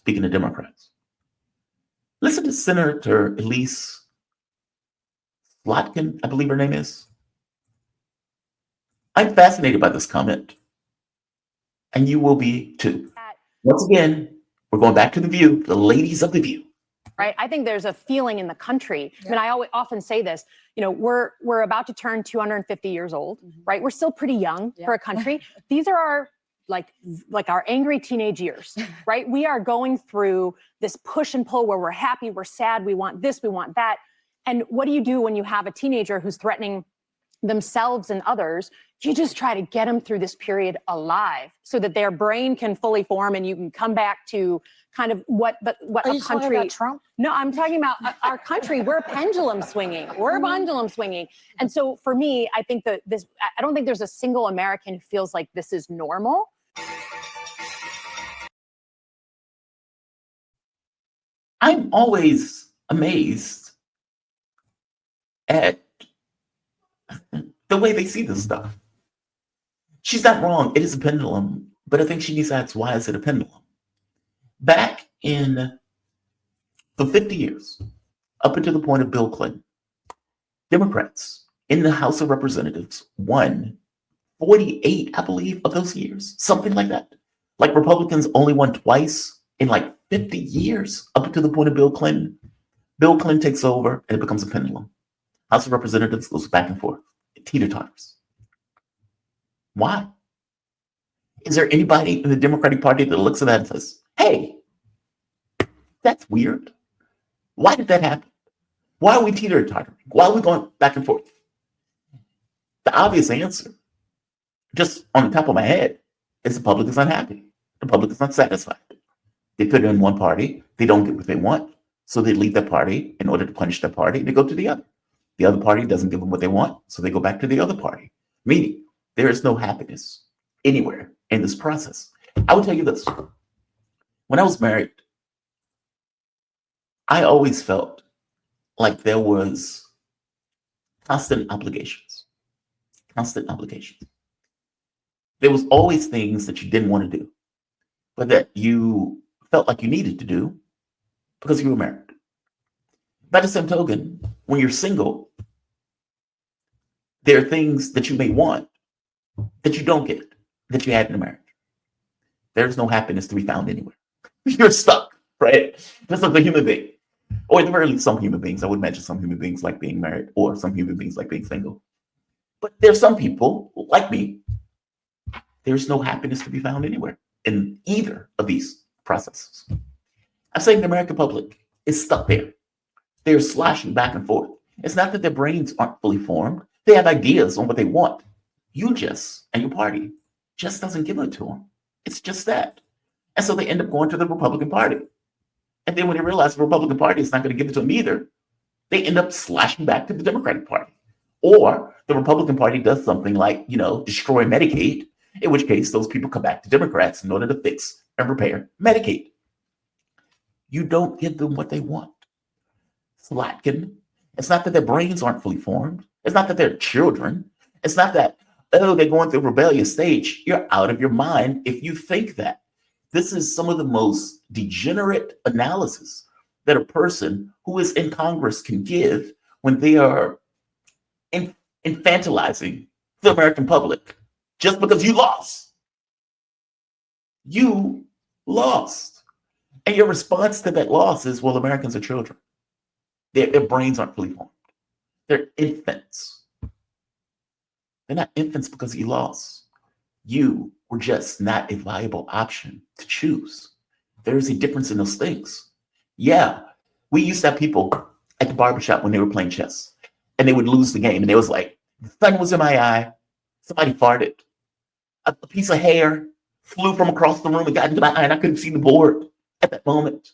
speaking of Democrats. Listen to Senator Elise Slotkin, I believe her name is. I'm fascinated by this comment, and you will be too. Once again, we're going back to The View, the ladies of The View. Right. I think there's a feeling in the country. I mean, I often say this, we're about to turn 250 years old, right? We're still pretty young for a country. These are our like our angry teenage years, right? We are going through this push and pull where we're happy, we're sad, we want this, we want that. And what do you do when you have a teenager who's threatening themselves and others? You just try to get them through this period alive so that their brain can fully form and you can come back to kind of what Are a you talking country. about Trump? No, I'm talking about our country. We're pendulum swinging. We're pendulum swinging. And so for me, I think that I don't think there's a single American who feels like this is normal. I'm always amazed at the way they see this stuff. She's not wrong. It is a pendulum, but I think she needs to ask, why is it a pendulum? Back in the 50 years, up until the point of Bill Clinton, Democrats in the House of Representatives won 48, I believe, of those years, something like that. Like Republicans only won twice in like 50 years, up until the point of Bill Clinton. Bill Clinton takes over and it becomes a pendulum. House of Representatives goes back and forth. It teeter-totters. Why? Is there anybody in the Democratic Party that looks at that and says, hey, that's weird. Why did that happen? Why are we teeter-tottering? Why are we going back and forth? The obvious answer, just on the top of my head, is the public is unhappy. The public is not satisfied. They put it in one party, they don't get what they want, so they leave that party in order to punish that party, and they go to the other. The other party doesn't give them what they want, so they go back to the other party. Meaning, there is no happiness anywhere in this process. I will tell you this. When I was married, I always felt like there was constant obligations. Constant obligations. There was always things that you didn't want to do, but that you felt like you needed to do because you were married. By the same token, when you're single, there are things that you may want that you don't get, that you had in a marriage. There's no happiness to be found anywhere. You're stuck, right? Just like a human being. Or at the very least, some human beings. I would imagine some human beings like being married, or some human beings like being single. But there's some people, like me, there's no happiness to be found anywhere in either of these processes. I'm saying the American public is stuck there. They're slashing back and forth. It's not that their brains aren't fully formed. They have ideas on what they want. You just, and your party, just doesn't give it to them. It's just that. And so they end up going to the Republican Party. And then when they realize the Republican Party is not going to give it to them either, they end up slashing back to the Democratic Party. Or the Republican Party does something like, destroy Medicaid, in which case those people come back to Democrats in order to fix and repair Medicaid. You don't give them what they want. Slatkin. It's not that their brains aren't fully formed. It's not that they're children. It's not that, they're going through a rebellious stage. You're out of your mind if you think that. This is some of the most degenerate analysis that a person who is in Congress can give when they are infantilizing the American public just because you lost. You lost. And your response to that loss is, well, Americans are children. Their brains aren't fully formed. They're infants. They're not infants because you lost. You were just not a viable option to choose. There's a difference in those things. Yeah, we used to have people at the barbershop when they were playing chess, and they would lose the game, and it was like, the sun was in my eye, somebody farted, a piece of hair flew from across the room and got into my eye, and I couldn't see the board at that moment.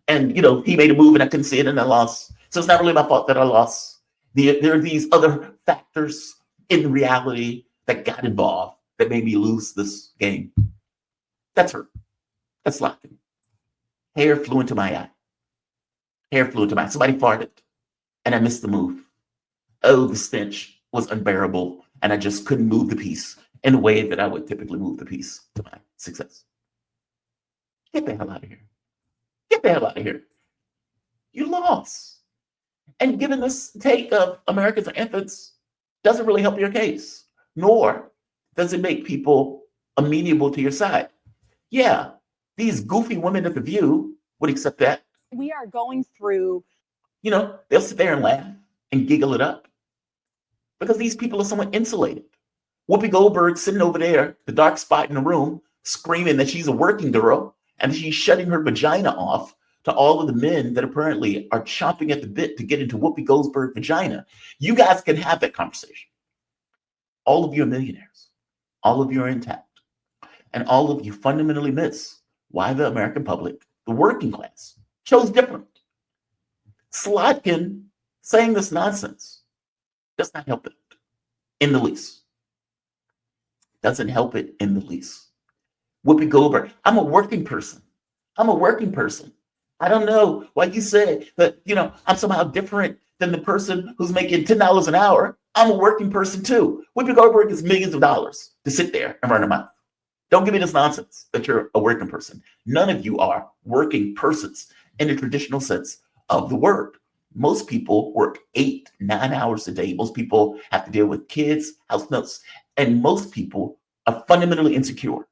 And, he made a move, and I couldn't see it, and I lost. So it's not really my fault that I lost. There are these other factors in reality that got involved that made me lose this game. That's her. That's locking. Hair flew into my eye. Hair flew into my eye. Somebody farted, and I missed the move. Oh, the stench was unbearable, and I just couldn't move the piece in a way that I would typically move the piece to my success. Get the hell out of here. Get the hell out of here. You lost. And given this take of Americans are infants doesn't really help your case, nor does it make people amenable to your side. Yeah, these goofy women at the View would accept that. We are going through, They'll sit there and laugh and giggle it up because these people are somewhat insulated. Whoopi Goldberg sitting over there, the dark spot in the room, screaming that she's a working girl and she's shutting her vagina off to all of the men that apparently are chomping at the bit to get into Whoopi Goldberg's vagina. You guys can have that conversation. All of you are millionaires. All of you are intact. And all of you fundamentally miss why the American public, the working class, chose different. Slotkin saying this nonsense does not help it in the least. Doesn't help it in the least. Whoopi Goldberg, I'm a working person. I'm a working person. I don't know why you say that, I'm somehow different than the person who's making $10 an hour. I'm a working person too. Whoopi Goldberg is millions of dollars to sit there and run her mouth. Don't give me this nonsense that you're a working person. None of you are working persons in the traditional sense of the word. Most people work 8, 9 hours a day. Most people have to deal with kids, house notes, and most people are fundamentally insecure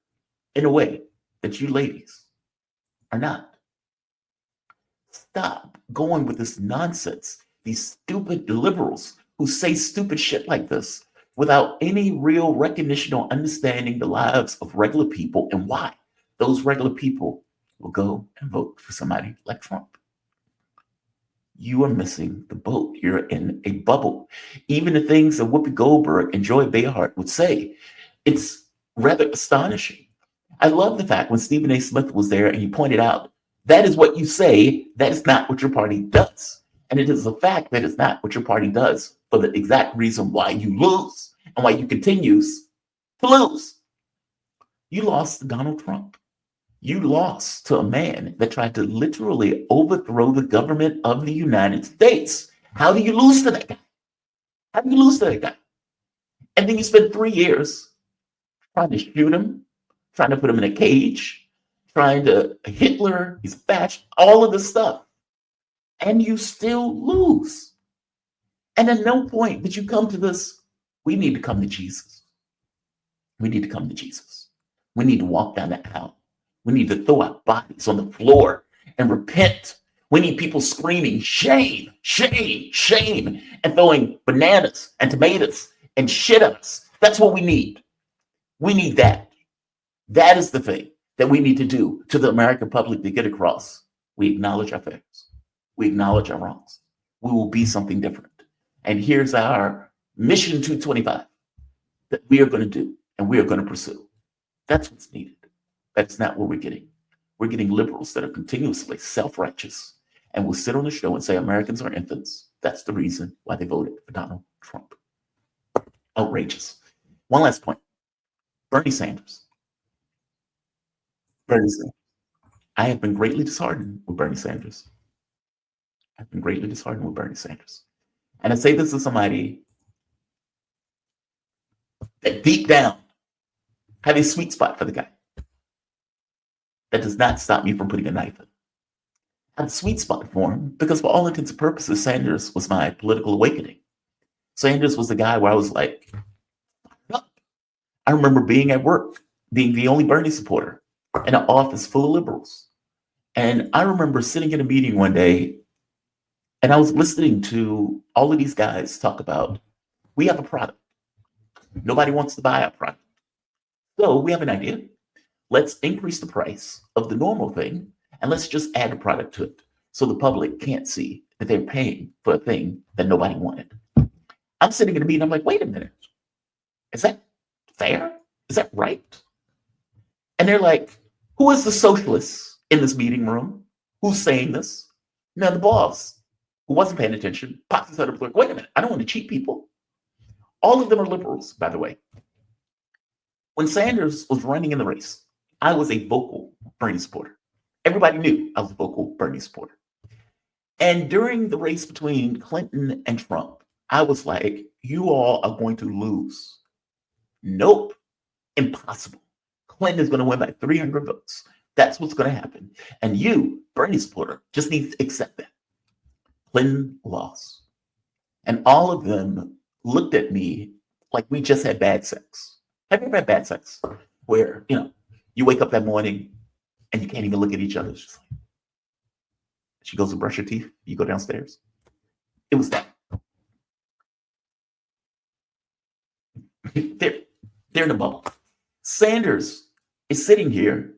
in a way that you ladies are not. Stop going with this nonsense. These stupid liberals who say stupid shit like this without any real recognition or understanding the lives of regular people and why those regular people will go and vote for somebody like Trump. You are missing the boat. You're in a bubble. Even the things that Whoopi Goldberg and Joy Behar would say, it's rather astonishing. I love the fact when Stephen A. Smith was there and he pointed out, that is what you say, that is not what your party does. And it is a fact that it's not what your party does for the exact reason why you lose and why you continues to lose. You lost to Donald Trump. You lost to a man that tried to literally overthrow the government of the United States. How do you lose to that guy? How do you lose to that guy? And then you spend 3 years trying to shoot him, trying to put him in a cage, trying to Hitler, he's fascist, all of this stuff. And you still lose. And at no point did you come to this, we need to come to Jesus. We need to come to Jesus. We need to walk down the aisle. We need to throw our bodies on the floor and repent. We need people screaming, shame, shame, shame, and throwing bananas and tomatoes and shit at us. That's what we need. We need that. That is the thing that we need to do to the American public to get across. We acknowledge our failures. We acknowledge our wrongs. We will be something different. And here's our mission 225 that we are going to do and we are going to pursue. That's what's needed. That's not what we're getting. We're getting liberals that are continuously self-righteous and will sit on the show and say Americans are infants. That's the reason why they voted for Donald Trump. Outrageous. One last point. Bernie Sanders. Bernie Sanders. I have been greatly disheartened with Bernie Sanders. I've been greatly disheartened with Bernie Sanders. And I say this as somebody that deep down have a sweet spot for the guy. That does not stop me from putting a knife in. I have a sweet spot for him because for all intents and purposes, Sanders was my political awakening. Sanders was the guy where I was like, I remember being at work, being the only Bernie supporter in an office full of liberals. And I remember sitting in a meeting one day and I was listening to all of these guys talk about, we have a product. Nobody wants to buy our product. So we have an idea. Let's increase the price of the normal thing and let's just add a product to it so the public can't see that they're paying for a thing that nobody wanted. I'm sitting in a meeting, I'm like, wait a minute. Is that fair? Is that right? And they're like, who is the socialist in this meeting room? Who's saying this? Now the boss, who wasn't paying attention, pops his head up like, wait a minute, I don't want to cheat people. All of them are liberals, by the way. When Sanders was running in the race, I was a vocal Bernie supporter. Everybody knew I was a vocal Bernie supporter. And during the race between Clinton and Trump, I was like, you all are going to lose. Nope. Impossible. Clinton is going to win by 300 votes. That's what's going to happen. And you, Bernie supporter, just need to accept that. Clinton lost. And all of them looked at me like we just had bad sex. Have you ever had bad sex? Where, you wake up that morning and you can't even look at each other. It's just like, she goes to brush her teeth, you go downstairs. It was that. They're in a bubble. Sanders is sitting here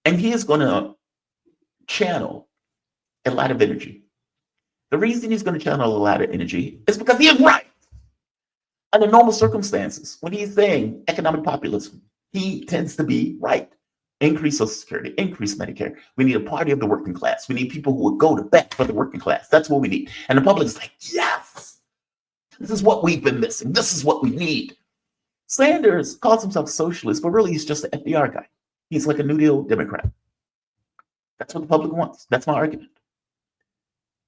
and he is going to channel a lot of energy. The reason he's going to channel a lot of energy is because he is right. Under normal circumstances, when he's saying economic populism, he tends to be right. Increase Social Security, increase Medicare. We need a party of the working class. We need people who would go to bat for the working class. That's what we need. And the public is like, yes, this is what we've been missing. This is what we need. Sanders calls himself socialist, but really he's just an FDR guy. He's like a New Deal Democrat. That's what the public wants. That's my argument.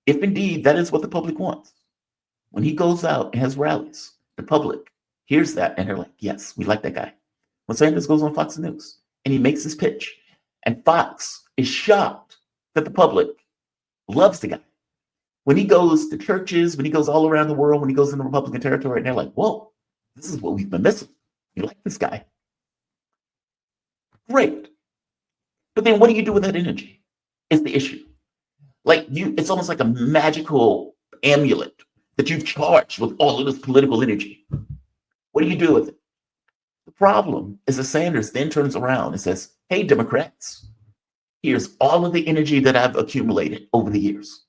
If indeed that is what the public wants, when he goes out and has rallies, the public hears that and they're like, yes, we like that guy. When Sanders goes on Fox News and he makes his pitch, and Fox is shocked that the public loves the guy. When he goes to churches, when he goes all around the world, when he goes into Republican territory, and they're like, whoa, this is what we've been missing. You like this guy? Great. But then what do you do with that energy? Is the issue. It's almost like a magical amulet that you've charged with all of this political energy. What do you do with it? The problem is that Sanders then turns around and says, hey, Democrats, here's all of the energy that I've accumulated over the years.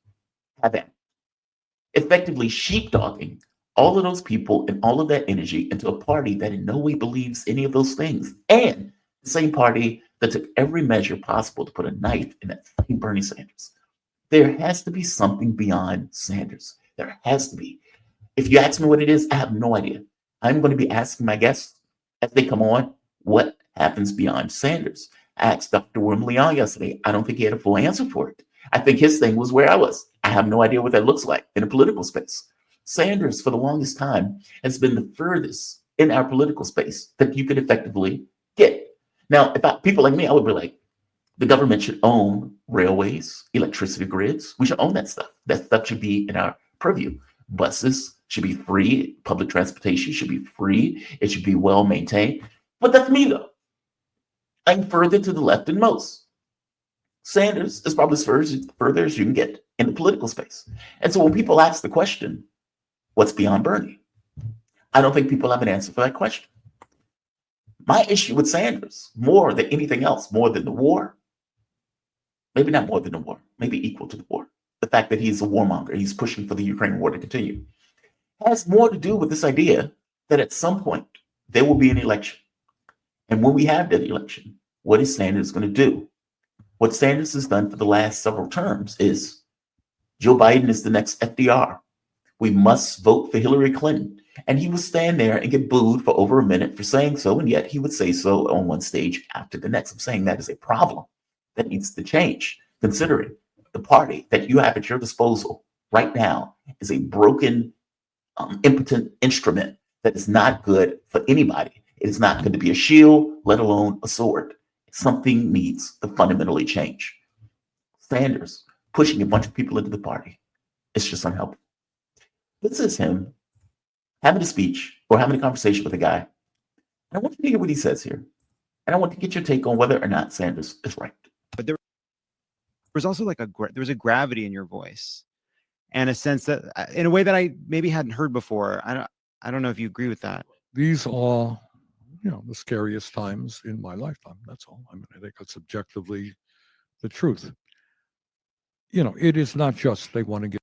Have at it. Effectively sheepdogging all of those people and all of that energy into a party that in no way believes any of those things. And the same party that took every measure possible to put a knife in that fucking Bernie Sanders. There has to be something beyond Sanders. There has to be. If you ask me what it is, I have no idea. I'm going to be asking my guests as they come on, what happens beyond Sanders? I asked Dr. Wim Leon yesterday. I don't think he had a full answer for it. I think his thing was where I was. I have no idea what that looks like in a political space. Sanders, for the longest time, has been the furthest in our political space that you could effectively get. Now, people like me, I would be like, the government should own railways, electricity grids. We should own that stuff. That stuff should be in our purview. Buses should be free. Public transportation should be free. It should be well maintained. But that's me, though. I'm further to the left than most. Sanders is probably as further as you can get in the political space. And so when people ask the question, what's beyond Bernie? I don't think people have an answer for that question. My issue with Sanders, more than anything else, more than the war, maybe not more than the war, maybe equal to the war, the fact that he's a warmonger, he's pushing for the Ukraine war to continue, has more to do with this idea that at some point there will be an election. And when we have that election, what is Sanders going to do? What Sanders has done for the last several terms is Joe Biden is the next FDR. We must vote for Hillary Clinton. And he would stand there and get booed for over a minute for saying so, and yet he would say so on one stage after the next. I'm saying that is a problem that needs to change, considering the party that you have at your disposal right now is a broken, impotent instrument that is not good for anybody. It is not going to be a shield, let alone a sword. Something needs to fundamentally change. Sanders pushing a bunch of people into the party, it's just unhelpful. This is him having a speech or having a conversation with a guy. And I want you to hear what he says here. And I want to get your take on whether or not Sanders is right. But there was also there was a gravity in your voice and a sense that in a way that I maybe hadn't heard before. I don't know if you agree with that. These are, the scariest times in my lifetime. That's all. I mean, I think it's objectively the truth. It is not just they want to get.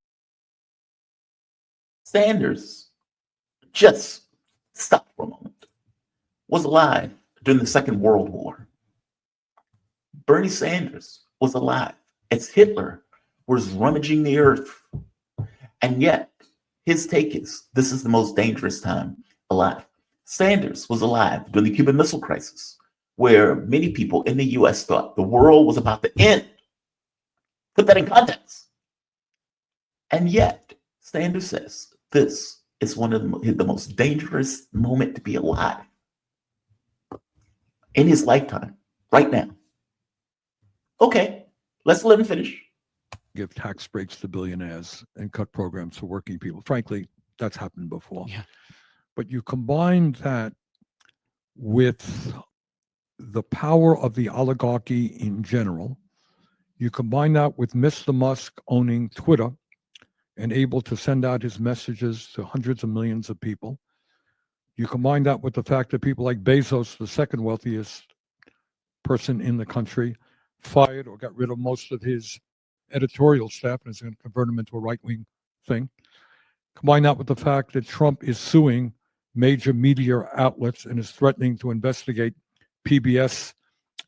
Sanders, just stop for a moment, was alive during the Second World War. Bernie Sanders was alive as Hitler was rummaging the earth. And yet, his take is, this is the most dangerous time alive. Sanders was alive during the Cuban Missile Crisis, where many people in the U.S. thought the world was about to end. Put that in context. And yet, Sanders says, this is one of the most dangerous moment to be alive in his lifetime, right now. Okay, let's let him finish. Give tax breaks to billionaires and cut programs for working people. Frankly, that's happened before. Yeah. But you combine that with the power of the oligarchy in general. You combine that with Mr. Musk owning Twitter and able to send out his messages to hundreds of millions of people. You combine that with the fact that people like Bezos, the second wealthiest person in the country, fired or got rid of most of his editorial staff and is going to convert them into a right-wing thing. Combine that with the fact that Trump is suing major media outlets and is threatening to investigate PBS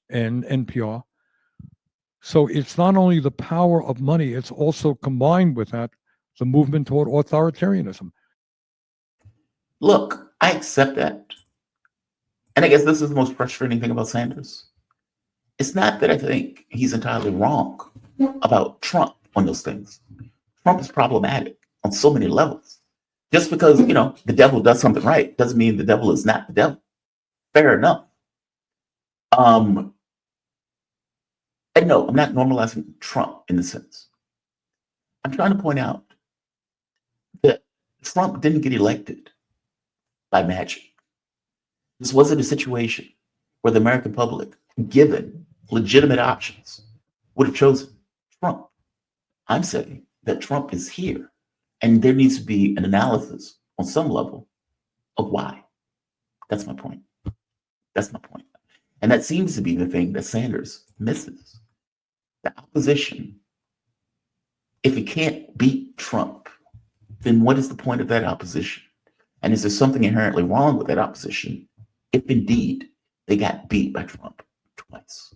and NPR. So it's not only the power of money, it's also combined with that, the movement toward authoritarianism. Look, I accept that. And I guess this is the most frustrating thing about Sanders. It's not that I think he's entirely wrong about Trump on those things. Trump is problematic on so many levels. Just because, the devil does something right doesn't mean the devil is not the devil. Fair enough. And no, I'm not normalizing Trump in the sense. I'm trying to point out that Trump didn't get elected by magic. This wasn't a situation where the American public, given legitimate options, would have chosen Trump. I'm saying that Trump is here, and there needs to be an analysis on some level of why. That's my point. That's my point. And that seems to be the thing that Sanders misses. The opposition, if it can't beat Trump, then what is the point of that opposition? And is there something inherently wrong with that opposition if indeed they got beat by Trump twice?